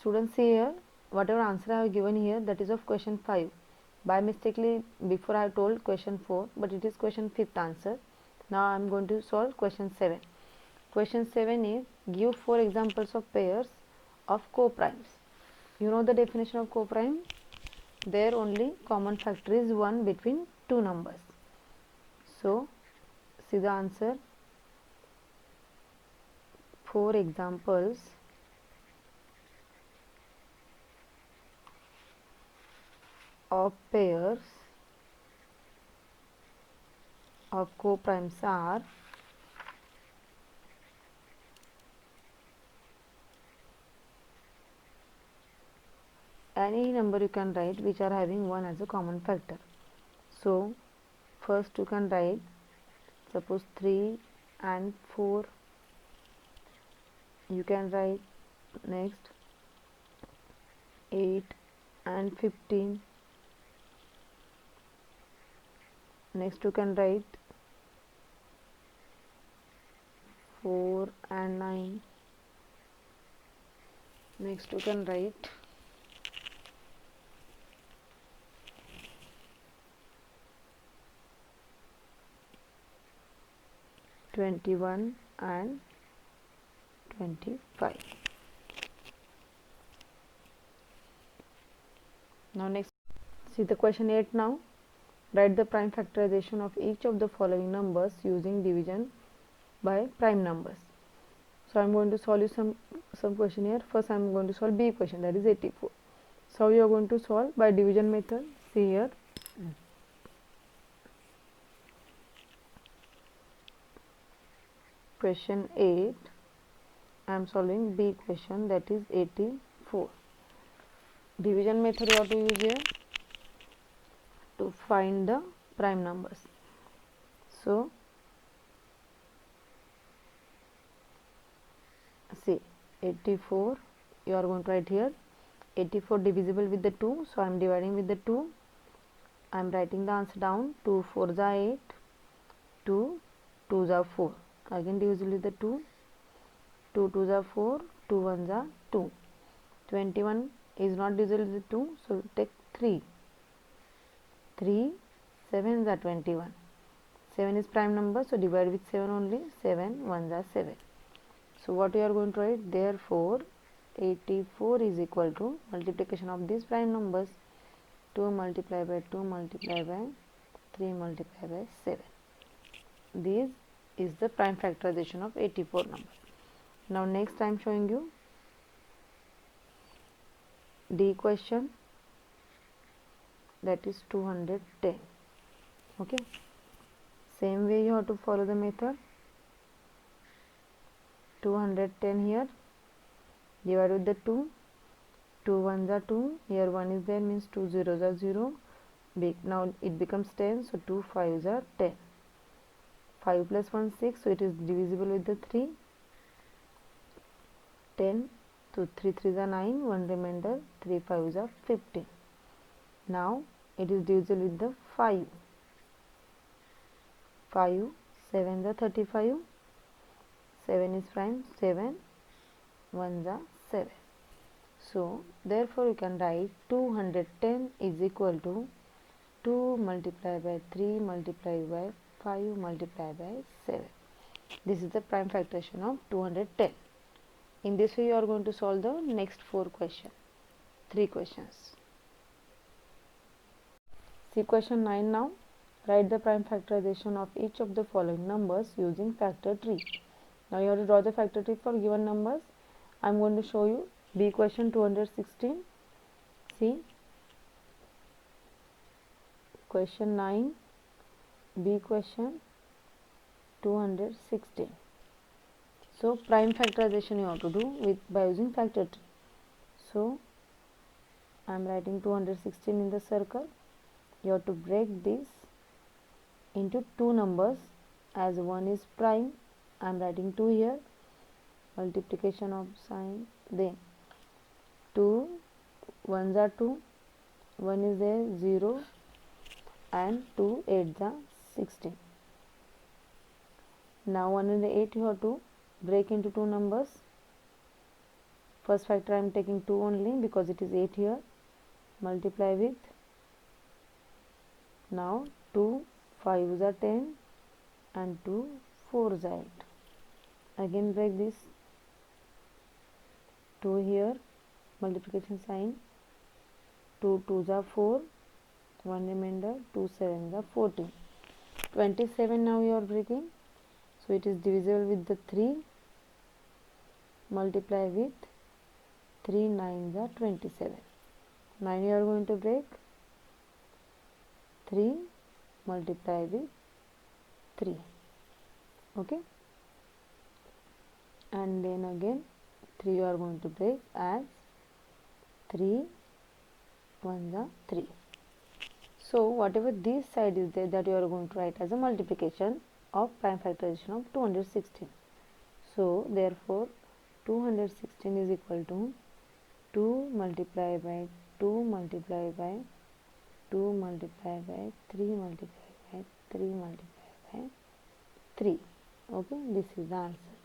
Students, see here, whatever answer I have given here, that is of question 5. By mistakenly before I have told question 4, but it is question 5th answer. Now I am going to solve question 7. Question 7 is, give 4 examples of pairs of co-primes. You know the definition of co-prime? Their only common factor is 1 between two numbers. So, see the answer. 4 examples of pairs of co-primes are any number you can write which are having 1 as a common factor. So, first you can write, suppose 3 and 4. You can write next 8 and 15. Next you can write 4 and 9. Next you can write 21 and 25. Now next, see the question 8 now. Write the prime factorization of each of the following numbers using division by prime numbers. So I am going to solve you some question here. First I am going to solve B question, that is 84. So you are going to solve by division method. See here. Question 8, I am solving B question, that is 84. Division method you have to use here to find the prime numbers. So, see 84, you are going to write here 84 divisible with the 2, so I am dividing with the 2. I am writing the answer down. 2 4s are 8, 2 2s are 4. Again divisible with the 2, 2 2s are 4, 2 1s are 2. 21 is not divisible with 2, so take 3. 3 7s are 21. 7 is prime number, so divide with 7 only. 7 1s are 7. So what we are going to write? Therefore 84 is equal to multiplication of these prime numbers. 2 multiplied by 2 multiplied by 3 multiplied by 7. This is the prime factorization of 84 number. Now next I am showing you D question, that is 210. Okay, same way you have to follow the method. 210 here, divide with the 2. 2 1s are 2, here 1 is there, means 2 zeros are 0. Now it becomes 10, so 2 5s are 10. 5 plus 1 6, so it is divisible with the 3. 10, so 3 3s are 9, 1 remainder, 3 5s are 15. Now it is divisible with the 5. 5 7s are 35. 7 is prime, 7 1s are 7. So therefore you can write 210 is equal to 2 multiplied by 3 multiplied by 5 multiplied by 7. This is the prime factorization of 210. In this way you are going to solve the next 4 questions, 3 questions. See question 9 now. Write the prime factorization of each of the following numbers using factor tree. Now you have to draw the factor tree for given numbers. I am going to show you B question 216. See question 9, B question 216. So prime factorization you have to do by using factor tree. So I am writing 216 in the circle. You have to break this into two numbers, as one is prime. I am writing 2 here, multiplication of sign, then 2 1s are 2, 1 is there 0, and 2 8s are 16. Now 108 you have to break into two numbers. First factor I am taking 2 only because it is 8 here. Multiply with, now 2 5s are 10 and 2 4s are 8. Again break this, 2 here, multiplication sign, 2 2s are 4, 1 remainder, 2 7s are 14. 27 now you are breaking, so it is divisible with the 3. Multiply with 3 9s are 27. 9 you are going to break, 3 multiply with 3, okay, and then again 3 you are going to break as 3 1s are 3. So whatever this side is there, that you are going to write as a multiplication of prime factorization of 216. So therefore 216 is equal to 2 multiplied by 2 multiplied by 2 multiplied by 3 multiplied by 3 multiplied by 3. Okay, this is the answer.